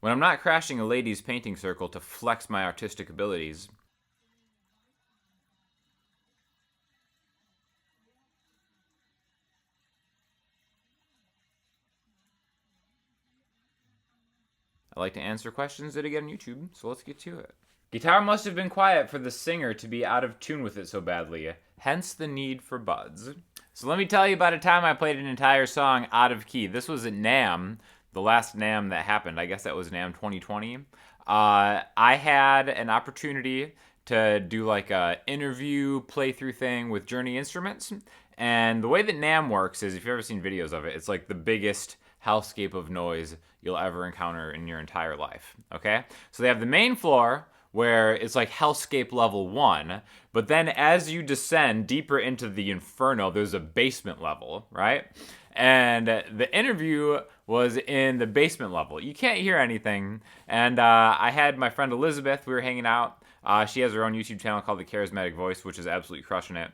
When I'm not crashing a ladies' painting circle to flex my artistic abilities. I like to answer questions that I get on YouTube, so let's get to it. Guitar must have been quiet for the singer to be out of tune with it so badly, hence the need for buds. So let me tell you about a time I played an entire song out of key. This was at NAMM, the last NAMM that happened. I guess that was NAMM 2020. I had an opportunity to do like a interview playthrough thing with Journey Instruments. And the way that NAMM works is, if you've ever seen videos of it, it's like the biggest hellscape of noise you'll ever encounter in your entire life, okay? So they have the main floor, where it's like hellscape level 1, but then as you descend deeper into the inferno, there's a basement level, right? And the interview was in the basement level. You can't hear anything, and I had my friend Elizabeth, we were hanging out. She has her own YouTube channel called The Charismatic Voice, which is absolutely crushing it.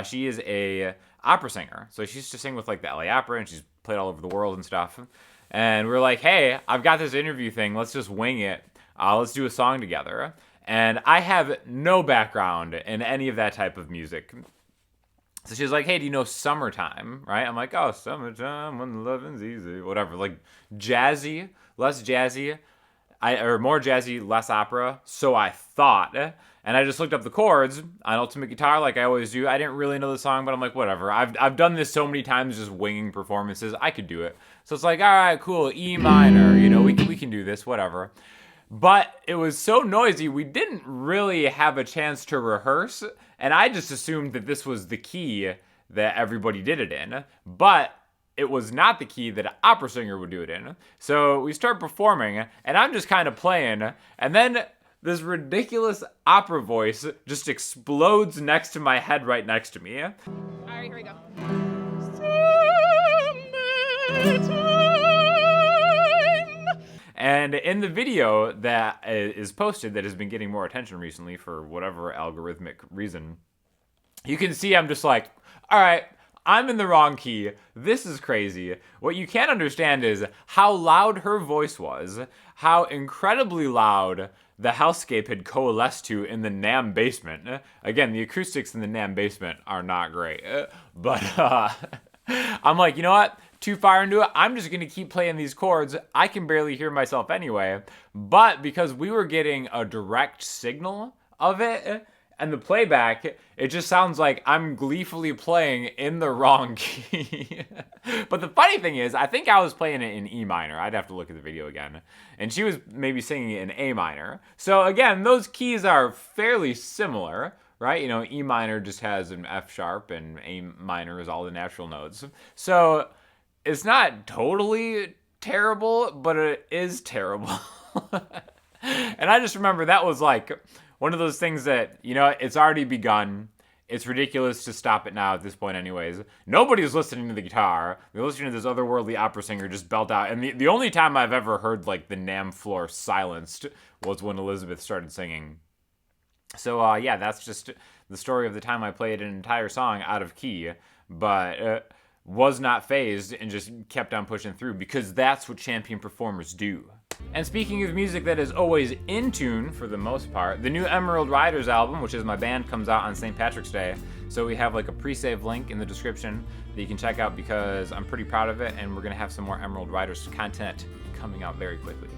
She is a opera singer, so she used to sing with like the LA Opera, and she's played all over the world and stuff. And we're like, hey, I've got this interview thing, let's just wing it. Let's do a song together. And I have no background in any of that type of music. So she's like, hey, do you know Summertime? Right? I'm like, oh, summertime when the loving's easy. Whatever. Like jazzy, less jazzy. Or more jazzy, less opera. So I thought. And I just looked up the chords on Ultimate Guitar like I always do. I didn't really know the song, but I'm like, whatever. I've done this so many times, just winging performances. I could do it. So it's like, all right, cool, E minor. You know, we can do this, whatever. But it was so noisy, we didn't really have a chance to rehearse, and I just assumed that this was the key that everybody did it in, but it was not the key that an opera singer would do it in. So we start performing, and I'm just kind of playing, and then this ridiculous opera voice just explodes next to my head right next to me. All right, here we go. And in the video that is posted, that has been getting more attention recently for whatever algorithmic reason, you can see I'm just like, all right, I'm in the wrong key. This is crazy. What you can't understand is how loud her voice was, how incredibly loud the hellscape had coalesced to in the NAMM basement. Again, the acoustics in the NAMM basement are not great. But I'm like, you know what? Too far into it, I'm just gonna keep playing these chords. I can barely hear myself anyway. But because we were getting a direct signal of it, and the playback, it just sounds like I'm gleefully playing in the wrong key. But the funny thing is, I think I was playing it in E minor. I'd have to look at the video again. And she was maybe singing it in A minor. So again, those keys are fairly similar, right? You know, E minor just has an F sharp and A minor is all the natural notes. So it's not totally terrible, but it is terrible. And I just remember that was like one of those things that, you know, it's already begun. It's ridiculous to stop it now at this point anyways. Nobody's listening to the guitar. They're listening to this otherworldly opera singer just belt out. And the only time I've ever heard, like, the NAMM floor silenced was when Elizabeth started singing. So, yeah, that's just the story of the time I played an entire song out of key. But was not phased and just kept on pushing through, because that's what champion performers do. And speaking of music that is always in tune for the most part, the new Emeryld Ryders album, which is my band, comes out on St. Patrick's Day. So we have like a pre-save link in the description that you can check out, because I'm pretty proud of it, and we're gonna have some more Emeryld Ryders content coming out very quickly.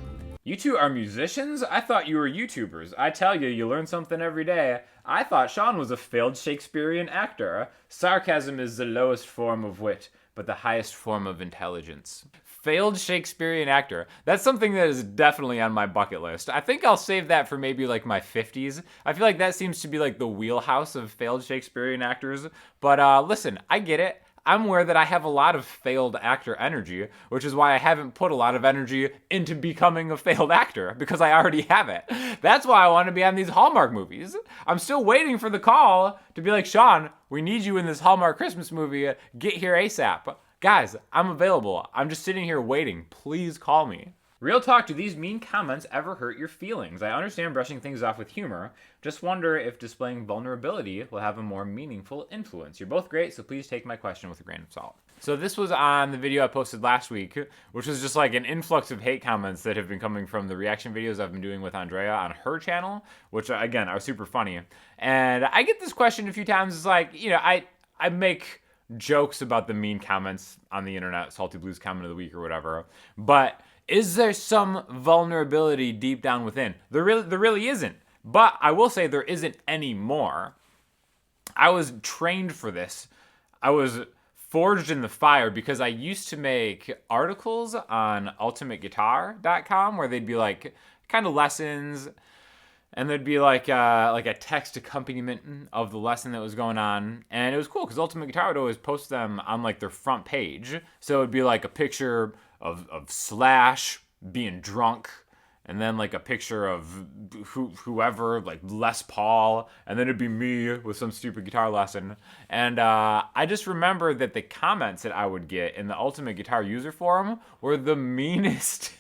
You two are musicians? I thought you were YouTubers. I tell you, you learn something every day. I thought Sean was a failed Shakespearean actor. Sarcasm is the lowest form of wit, but the highest form of intelligence. Failed Shakespearean actor. That's something that is definitely on my bucket list. I think I'll save that for maybe like my 50s. I feel like that seems to be like the wheelhouse of failed Shakespearean actors. But listen, I get it. I'm aware that I have a lot of failed actor energy, which is why I haven't put a lot of energy into becoming a failed actor, because I already have it. That's why I want to be on these Hallmark movies. I'm still waiting for the call to be like, Sean, we need you in this Hallmark Christmas movie. Get here ASAP. Guys, I'm available. I'm just sitting here waiting. Please call me. Real talk, do these mean comments ever hurt your feelings? I understand brushing things off with humor. Just wonder if displaying vulnerability will have a more meaningful influence. You're both great, so please take my question with a grain of salt. So this was on the video I posted last week, which was just like an influx of hate comments that have been coming from the reaction videos I've been doing with Andrea on her channel, which again are super funny. And I get this question a few times. It's like, I make jokes about the mean comments on the internet, Salty Blues comment of the week or whatever. But is there some vulnerability deep down within? There really isn't. But I will say there isn't anymore. I was trained for this. I was forged in the fire because I used to make articles on ultimateguitar.com where they'd be like kind of lessons, and there'd be like a text accompaniment of the lesson that was going on. And it was cool because Ultimate Guitar would always post them on like their front page. So it'd be like a picture of Slash being drunk, and then like a picture of whoever, like Les Paul, and then it'd be me with some stupid guitar lesson. And I just remember that the comments that I would get in the Ultimate Guitar user forum were the meanest,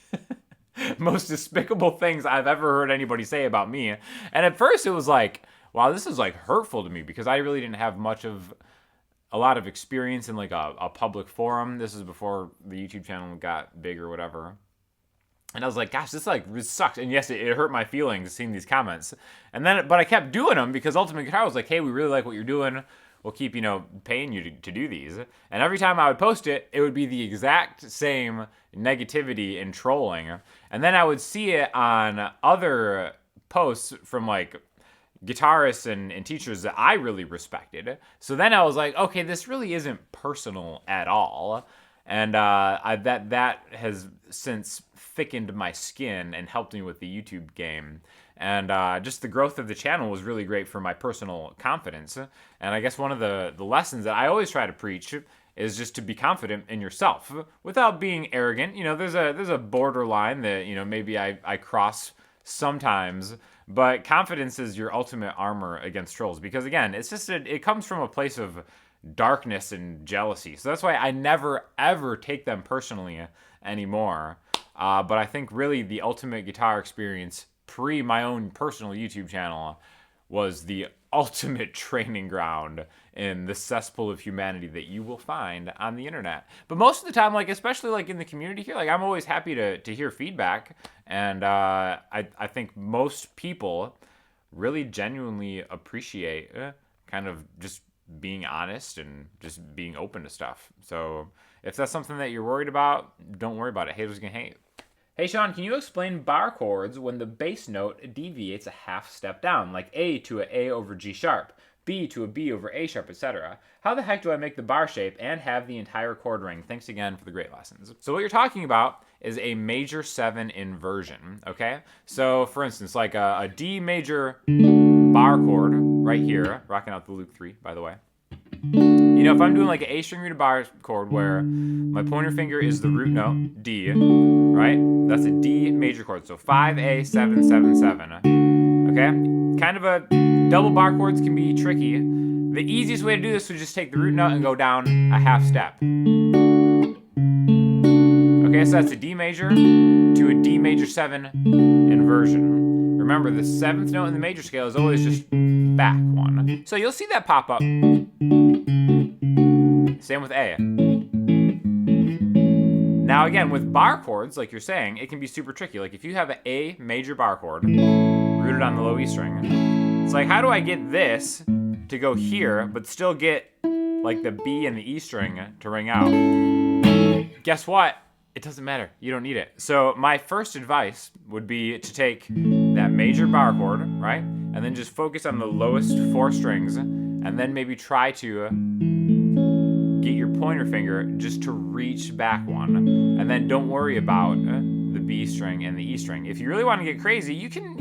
most despicable things I've ever heard anybody say about me. And at first it was like, wow, this is like hurtful to me because I really didn't have a lot of experience in like a public forum. This is before the YouTube channel got big or whatever. And I was like, gosh, this sucks. And yes, it hurt my feelings seeing these comments. But I kept doing them because Ultimate Guitar was like, hey, we really like what you're doing. We'll keep, paying you to do these. And every time I would post it, it would be the exact same negativity and trolling. And then I would see it on other posts from like guitarists and teachers that I really respected. So then I was like, okay, this really isn't personal at all. And that has since thickened my skin and helped me with the YouTube game. And just the growth of the channel was really great for my personal confidence. And I guess one of the lessons that I always try to preach is just to be confident in yourself without being arrogant. There's a borderline that, maybe I cross sometimes. But confidence is your ultimate armor against trolls. Because again, it's just it comes from a place of darkness and jealousy. So that's why I never, ever take them personally anymore. But I think really the Ultimate Guitar experience pre my own personal YouTube channel was the ultimate training ground in the cesspool of humanity that you will find on the internet. But most of the time, like especially like in the community here, like I'm always happy to hear feedback. And I think most people really genuinely appreciate kind of just being honest and just being open to stuff. So if that's something that you're worried about, don't worry about it. Haters gonna hate. Hey Sean, can you explain bar chords when the bass note deviates a half step down, like A to a A over G sharp, B to a B over A sharp, etc.? How the heck do I make the bar shape and have the entire chord ring? Thanks again for the great lessons. So what you're talking about is a major 7 inversion, okay? So for instance, like a D major bar chord right here, rocking out the Luke 3, by the way. If I'm doing like an A string rooted bar chord where my pointer finger is the root note, D, right? That's a D major chord. So 5A, 7, 7, 7. Okay? Kind of a double bar chords can be tricky. The easiest way to do this would just take the root note and go down a half step. Okay, so that's a D major to a D major 7 inversion. Remember, the 7th note in the major scale is always just back one. So you'll see that pop up. Same with A. Now again, with bar chords, like you're saying, it can be super tricky. Like if you have an A major bar chord rooted on the low E string, it's like, how do I get this to go here, but still get like the B and the E string to ring out? Guess what? It doesn't matter. You don't need it. So my first advice would be to take that major bar chord, right? And then just focus on the lowest 4 strings, and then maybe try to get your pointer finger just to reach back one. And then don't worry about the B string and the E string. If you really want to get crazy, you can,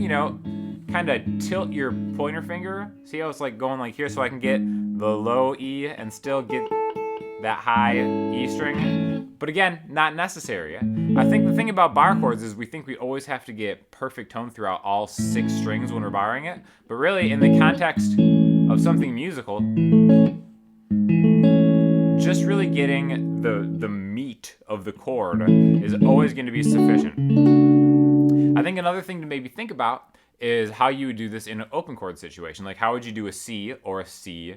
kind of tilt your pointer finger. See how it's like going like here, so I can get the low E and still get that high E string. But again, not necessary. I think the thing about bar chords is we think we always have to get perfect tone throughout all 6 strings when we're barring it. But really, in the context of something musical, just really getting the meat of the chord is always going to be sufficient. I think another thing to maybe think about is how you would do this in an open chord situation. Like how would you do a C or a C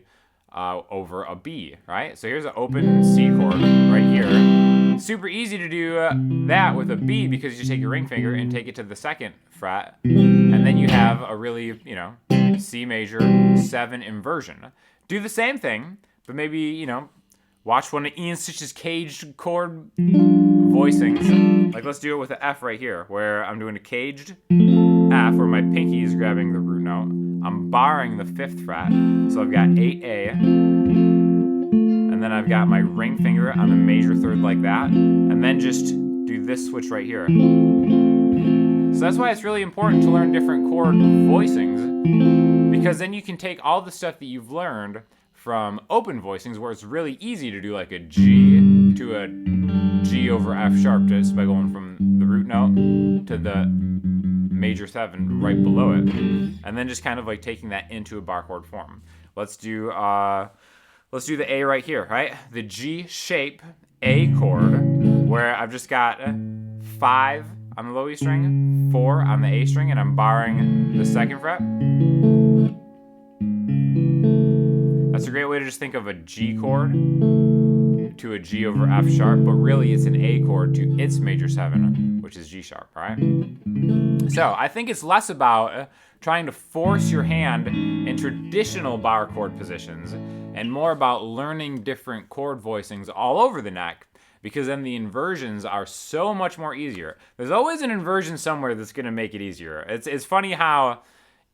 over a B, right? So here's an open C chord right here. Super easy to do that with a B because you take your ring finger and take it to the 2nd fret, and then you have a really, C major 7 inversion. Do the same thing, but maybe, watch one of Ian Stitch's caged chord voicings. Like, let's do it with an F right here, where I'm doing a caged F, where my pinky is grabbing the root note. I'm barring the 5th fret, so I've got 8A, and then I've got my ring finger on the major 3rd like that, and then just do this switch right here. So that's why it's really important to learn different chord voicings, because then you can take all the stuff that you've learned from open voicings, where it's really easy to do like a G to a G over F sharp, just by going from the root note to the major 7 right below it, and then just kind of like taking that into a bar chord form. Let's do the A right here, right? The G shape A chord, where I've just got 5 on the low E string, 4 on the A string, and I'm barring the 2nd fret. That's a great way to just think of a G chord to a G over F sharp, but really it's an A chord to its major 7, which is G sharp, all right? So I think it's less about trying to force your hand in traditional bar chord positions and more about learning different chord voicings all over the neck, because then the inversions are so much more easier. There's always an inversion somewhere that's going to make it easier. It's funny how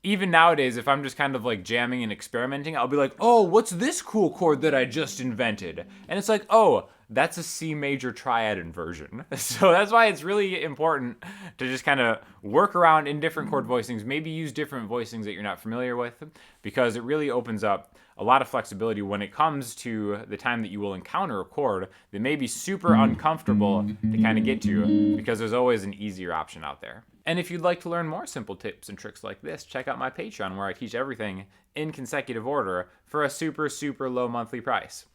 even nowadays, if I'm just kind of like jamming and experimenting, I'll be like, oh, what's this cool chord that I just invented? And it's like, oh, that's a C major triad inversion. So that's why it's really important to just kind of work around in different chord voicings, maybe use different voicings that you're not familiar with, because it really opens up a lot of flexibility when it comes to the time that you will encounter a chord that may be super uncomfortable to kind of get to, because there's always an easier option out there. And if you'd like to learn more simple tips and tricks like this, check out my Patreon, where I teach everything in consecutive order for a super, super low monthly price.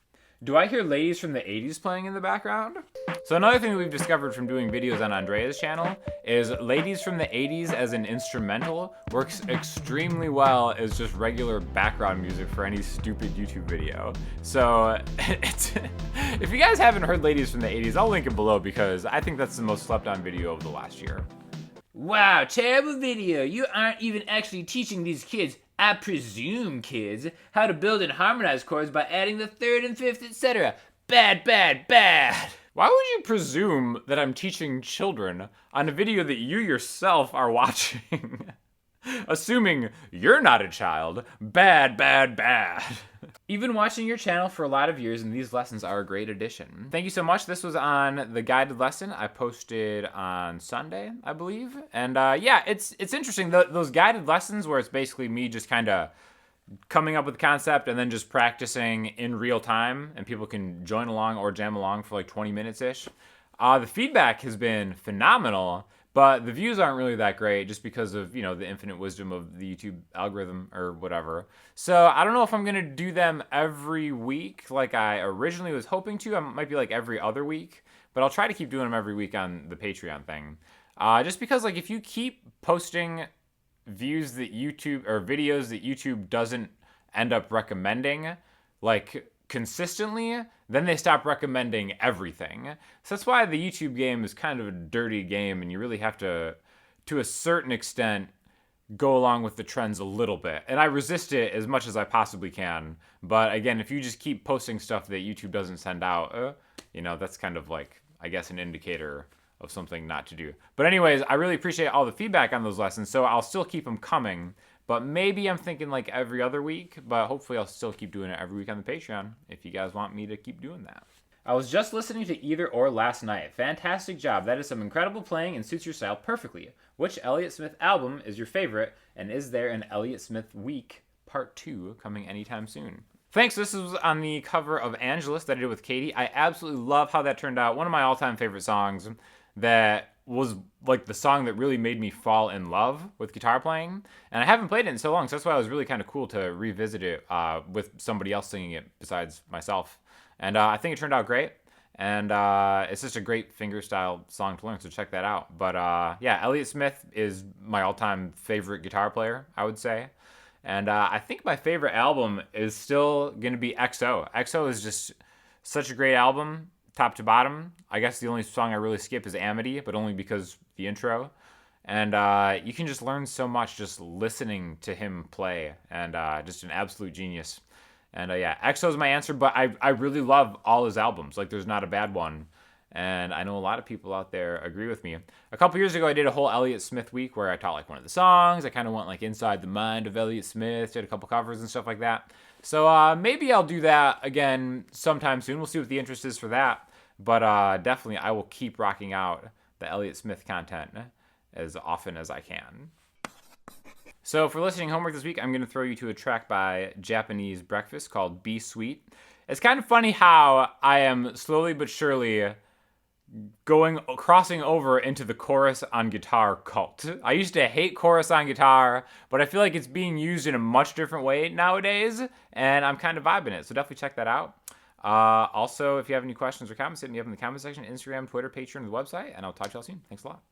Do I hear Ladies from the 80s playing in the background? So another thing that we've discovered from doing videos on Andrea's channel is Ladies from the 80s as an instrumental works extremely well as just regular background music for any stupid YouTube video. So if you guys haven't heard Ladies from the 80s, I'll link it below, because I think that's the most slept on video of the last year. Wow, terrible video. You aren't even actually teaching these kids, I presume kids, how to build and harmonize chords by adding the 3rd and 5th, etc. Bad, bad, bad. Why would you presume that I'm teaching children on a video that you yourself are watching? Assuming you're not a child. Bad, bad, bad. Even watching your channel for a lot of years, and these lessons are a great addition. Thank you so much. This was on the guided lesson I posted on Sunday, I believe. And yeah, it's interesting. Those guided lessons where it's basically me just kind of coming up with the concept and then just practicing in real time, and people can join along or jam along for like 20 minutes-ish. The feedback has been phenomenal, but the views aren't really that great just because of, the infinite wisdom of the YouTube algorithm or whatever. So I don't know if I'm going to do them every week like I originally was hoping to. I might be like every other week, but I'll try to keep doing them every week on the Patreon thing. Just because like if you keep posting views that YouTube, or videos that YouTube doesn't end up recommending, like consistently, then they stop recommending everything. So that's why the YouTube game is kind of a dirty game, and you really have to a certain extent, go along with the trends a little bit. And I resist it as much as I possibly can. But again, if you just keep posting stuff that YouTube doesn't send out, that's kind of like, I guess, an indicator of something not to do. But anyways, I really appreciate all the feedback on those lessons, so I'll still keep them coming. But maybe I'm thinking like every other week, but hopefully I'll still keep doing it every week on the Patreon if you guys want me to keep doing that. I was just listening to Either Or last night. Fantastic job. That is some incredible playing and suits your style perfectly. Which Elliott Smith album is your favorite, and is there an Elliott Smith Week Part 2 coming anytime soon? Thanks. This was on the cover of Angelus that I did with Katie. I absolutely love how that turned out. One of my all-time favorite songs that was like the song that really made me fall in love with guitar playing. And I haven't played it in so long, so that's why it was really kind of cool to revisit it with somebody else singing it besides myself. And I think it turned out great. And it's just a great fingerstyle song to learn, so check that out. But yeah, Elliott Smith is my all-time favorite guitar player, I would say. And I think my favorite album is still going to be XO. XO is just such a great album, top to bottom. I guess the only song I really skip is Amity, but only because the intro. And you can just learn so much just listening to him play, and just an absolute genius. And yeah, EXO is my answer, but I really love all his albums. Like, there's not a bad one. And I know a lot of people out there agree with me. A couple years ago, I did a whole Elliott Smith week where I taught like one of the songs. I kind of went like inside the mind of Elliott Smith, did a couple covers and stuff like that. So maybe I'll do that again sometime soon. We'll see what the interest is for that. But definitely, I will keep rocking out the Elliott Smith content as often as I can. So for listening homework this week, I'm going to throw you to a track by Japanese Breakfast called Be Sweet. It's kind of funny how I am slowly but surely crossing over into the chorus on guitar cult. I used to hate chorus on guitar, but I feel like it's being used in a much different way nowadays, and I'm kind of vibing it, so definitely check that out. Also, if you have any questions or comments, hit me up in the comment section, Instagram, Twitter, Patreon, and the website, and I'll talk to y'all soon. Thanks a lot.